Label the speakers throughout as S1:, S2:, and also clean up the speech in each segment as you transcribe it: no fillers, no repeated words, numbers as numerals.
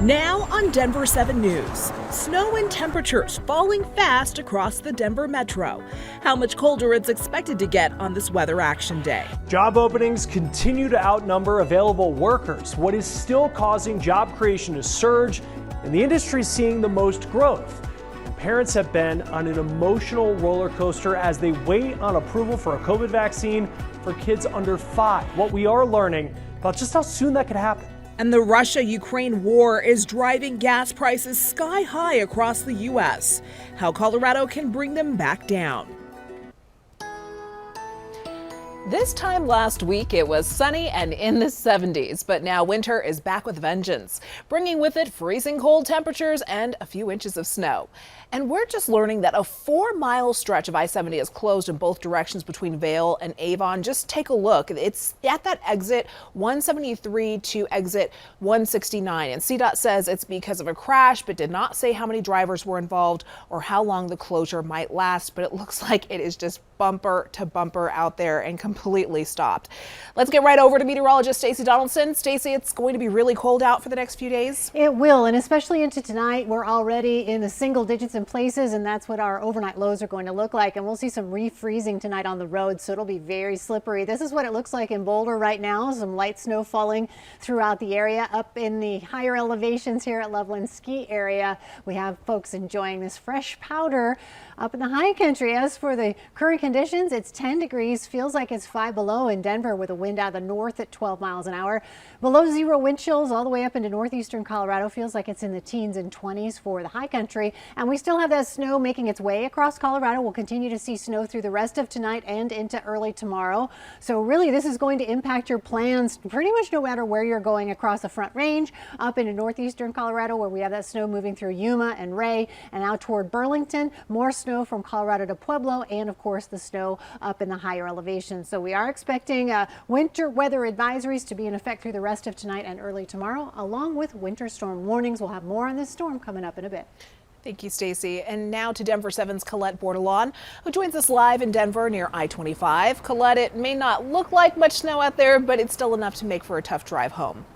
S1: Now on Denver 7 News, snow and temperatures falling fast across the Denver metro. How much colder it's expected to get on this Weather Action Day.
S2: Job openings continue to outnumber available workers, what is still causing job creation to surge, and the industry seeing the most growth. Parents have been on an emotional roller coaster as they wait on approval for a COVID vaccine for kids under 5. What we are learning about just how soon that could happen.
S1: And the Russia-Ukraine war is driving gas prices sky high across the U.S. How Colorado can bring them back down.
S3: This time last week, it was sunny and in the 70s, but now winter is back with vengeance, bringing with it freezing cold temperatures and a few inches of snow. And we're just learning that a 4-mile stretch of I-70 is closed in both directions between Vail and Avon. Just take a look. It's at that exit 173 to exit 169. And CDOT says it's because of a crash, but did not say how many drivers were involved or how long the closure might last. But it looks like it is just bumper to bumper out there and completely stopped. Let's get right over to meteorologist Stacey Donaldson. Stacey, it's going to be really cold out for the next few days.
S4: It will, and especially into tonight. We're already in the single digits in places, and that's what our overnight lows are going to look like. And we'll see some refreezing tonight on the road, so it'll be very slippery. This is what it looks like in Boulder right now. Some light snow falling throughout the area. Up in the higher elevations here at Loveland Ski area, we have folks enjoying this fresh powder up in the high country. As for the current conditions, it's 10 degrees. Feels like it's 5 below in Denver with a wind out of the north at 12 miles an hour. Below zero wind chills all the way up into northeastern Colorado. Feels like it's in the teens and 20s for the high country. And we still have that snow making its way across Colorado. We'll continue to see snow through the rest of tonight and into early tomorrow. So really, this is going to impact your plans pretty much no matter where you're going across the Front Range, up into northeastern Colorado where we have that snow moving through Yuma and Ray and out toward Burlington. More snow from Colorado to Pueblo, and of course the snow up in the higher elevations. So we are expecting winter weather advisories to be in effect through the rest of tonight and early tomorrow, along with winter storm warnings. We'll have more on this storm coming up in a bit.
S3: Thank you, Stacey. And now to Denver 7's Colette Bordelon, who joins us live in Denver near I-25. Colette, it may not look like much snow out there, but it's still enough to make for a tough drive home.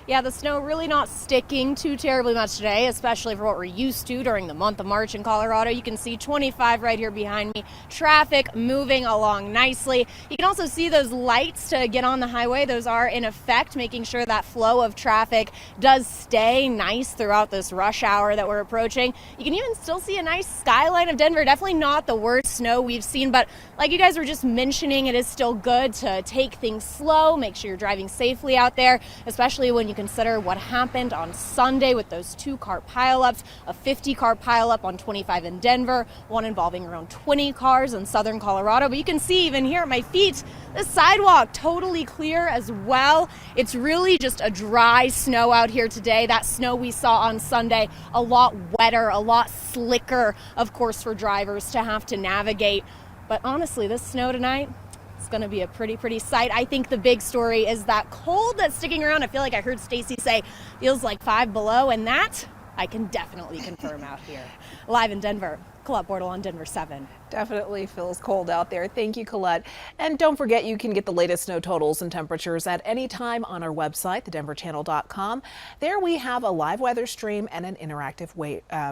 S5: Yeah, the snow really not sticking too terribly much today, especially for what we're used to during the month of March in Colorado. You can see 25 right here behind me. Traffic moving along nicely. You can also see those lights to get on the highway. Those are in effect, making sure that flow of traffic does stay nice throughout this rush hour that we're approaching. You can even still see a nice skyline of Denver. Definitely not the worst snow we've seen, but like you guys were just mentioning, it is still good to take things slow, make sure you're driving safely out there, especially when you consider what happened on Sunday with those 2-car pileups, a 50-car pileup on 25 in Denver, one involving around 20 cars in southern Colorado. But you can see even here at my feet, the sidewalk totally clear as well. It's really just a dry snow out here today. That snow we saw on Sunday, a lot wetter, a lot slicker, of course, for drivers to have to navigate. But honestly, this snow tonight, it's going to be a pretty sight. I think the big story is that cold that's sticking around. I feel like I heard Stacey say feels like 5 below, and that I can definitely confirm out here. Live in Denver, Colette Bordelon, Denver 7.
S3: Definitely feels cold out there. Thank you, Colette. And don't forget, you can get the latest snow totals and temperatures at any time on our website, thedenverchannel.com. There we have a live weather stream and an interactive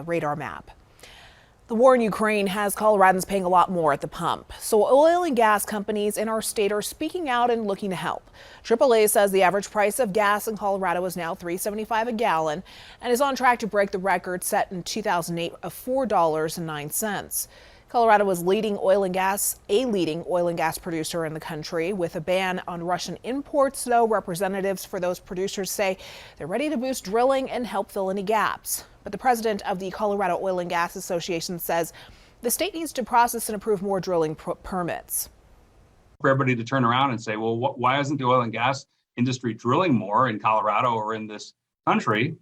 S3: radar map. The war in Ukraine has Coloradans paying a lot more at the pump, so oil and gas companies in our state are speaking out and looking to help. AAA says the average price of gas in Colorado is now $3.75 a gallon and is on track to break the record set in 2008 of $4.09. Colorado is a leading oil and gas producer in the country. With a ban on Russian imports, though, representatives for those producers say they're ready to boost drilling and help fill any gaps. But the president of the Colorado Oil and Gas Association says the state needs to process and approve more drilling permits.
S6: For everybody to turn around and say, well, why isn't the oil and gas industry drilling more in Colorado or in this country?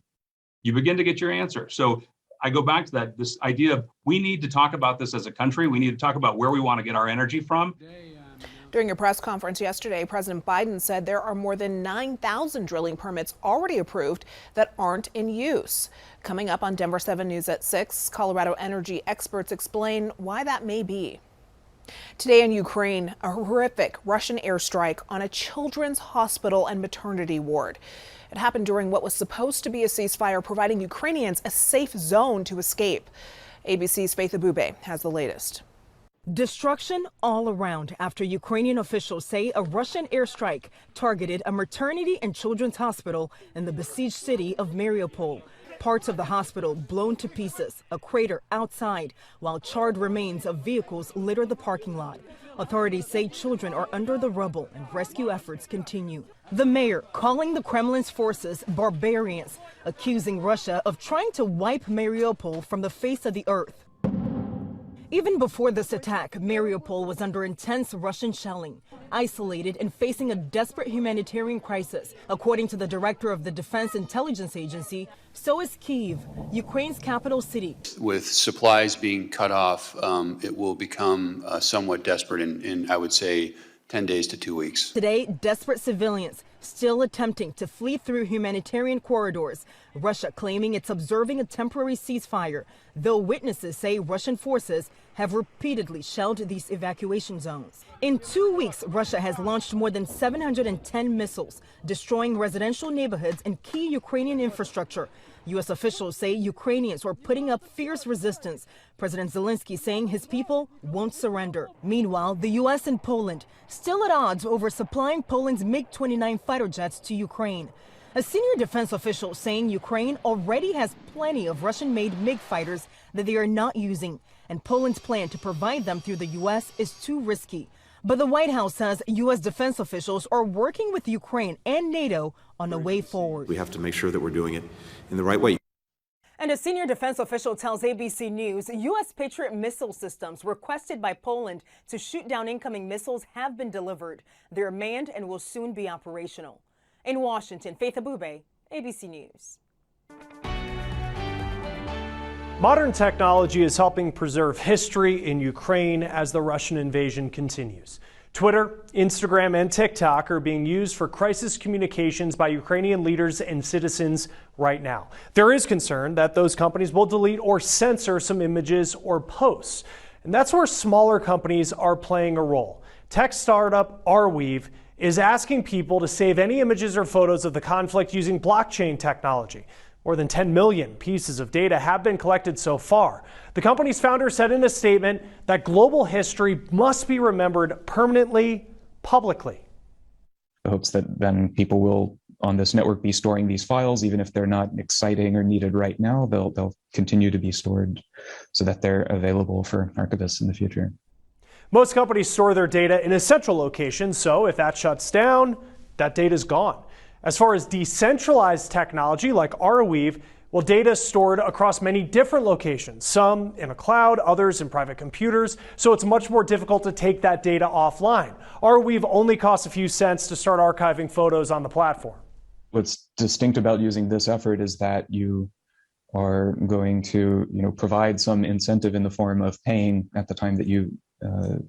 S6: You begin to get your answer. So I go back to this idea of we need to talk about this as a country. We need to talk about where we want to get our energy from.
S3: During a press conference yesterday, President Biden said there are more than 9,000 drilling permits already approved that aren't in use. Coming up on Denver 7 News at 6, Colorado energy experts explain why that may be. Today in Ukraine, a horrific Russian airstrike on a children's hospital and maternity ward. It happened during what was supposed to be a ceasefire, providing Ukrainians a safe zone to escape. ABC's Faith Abube has the latest.
S7: Destruction all around after Ukrainian officials say a Russian airstrike targeted a maternity and children's hospital in the besieged city of Mariupol. Parts of the hospital blown to pieces, a crater outside, while charred remains of vehicles litter the parking lot. Authorities say children are under the rubble and rescue efforts continue. The mayor calling the Kremlin's forces barbarians, accusing Russia of trying to wipe Mariupol from the face of the earth. Even before this attack, Mariupol was under intense Russian shelling, isolated and facing a desperate humanitarian crisis. According to the director of the Defense Intelligence Agency, so is Kyiv, Ukraine's capital city.
S8: With supplies being cut off, it will become somewhat desperate in, I would say, 10 days to 2 weeks.
S7: Today, desperate civilians still attempting to flee through humanitarian corridors. Russia claiming it's observing a temporary ceasefire, though witnesses say Russian forces have repeatedly shelled these evacuation zones. In 2 weeks, Russia has launched more than 710 missiles, destroying residential neighborhoods and key Ukrainian infrastructure. U.S. officials say Ukrainians are putting up fierce resistance. President Zelensky saying his people won't surrender. Meanwhile, the U.S. and Poland still at odds over supplying Poland's MiG-29 fighter jets to Ukraine. A senior defense official saying Ukraine already has plenty of Russian-made MiG fighters that they are not using, and Poland's plan to provide them through the U.S. is too risky. But the White House says U.S. defense officials are working with Ukraine and NATO on a way forward.
S9: We have to make sure that we're doing it in the right way.
S7: And a senior defense official tells ABC News U.S. Patriot missile systems requested by Poland to shoot down incoming missiles have been delivered. They're manned and will soon be operational. In Washington, Faith Abube, ABC News.
S2: Modern technology is helping preserve history in Ukraine as the Russian invasion continues. Twitter, Instagram, and TikTok are being used for crisis communications by Ukrainian leaders and citizens right now. There is concern that those companies will delete or censor some images or posts. And that's where smaller companies are playing a role. Tech startup Arweave is asking people to save any images or photos of the conflict using blockchain technology. More than 10 million pieces of data have been collected so far. The company's founder said in a statement that global history must be remembered permanently, publicly.
S10: The hopes that then people will on this network be storing these files, even if they're not exciting or needed right now, they'll continue to be stored so that they're available for archivists in the future.
S2: Most companies store their data in a central location, so if that shuts down, that data is gone. As far as decentralized technology like Arweave, well, data is stored across many different locations, some in a cloud, others in private computers, so it's much more difficult to take that data offline. Arweave only costs a few cents to start archiving photos on the platform.
S10: What's distinct about using this effort is that you are going to, provide some incentive in the form of paying at the time that you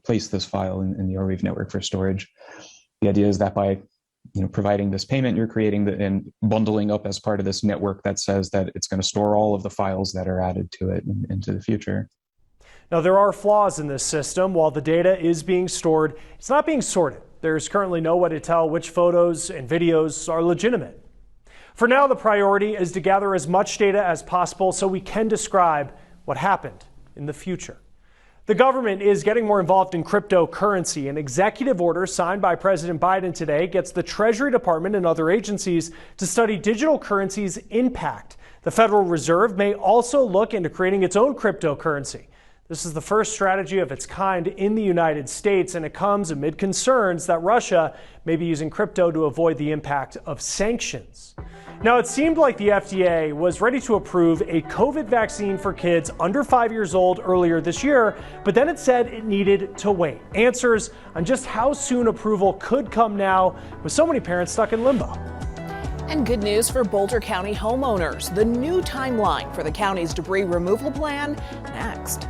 S10: place this file in the Arweave network for storage. The idea is that by providing this payment, you're creating and bundling up as part of this network that says that it's going to store all of the files that are added to it into the future.
S2: Now, there are flaws in this system. While the data is being stored, it's not being sorted. There's currently no way to tell which photos and videos are legitimate. For now, the priority is to gather as much data as possible so we can describe what happened in the future. The government is getting more involved in cryptocurrency. An executive order signed by President Biden today gets the Treasury Department and other agencies to study digital currency's impact. The Federal Reserve may also look into creating its own cryptocurrency. This is the first strategy of its kind in the United States, and it comes amid concerns that Russia may be using crypto to avoid the impact of sanctions. Now, it seemed like the FDA was ready to approve a COVID vaccine for kids under 5 years old earlier this year, but then it said it needed to wait. Answers on just how soon approval could come now, with so many parents stuck in limbo.
S3: And good news for Boulder County homeowners. The new timeline for the county's debris removal plan next.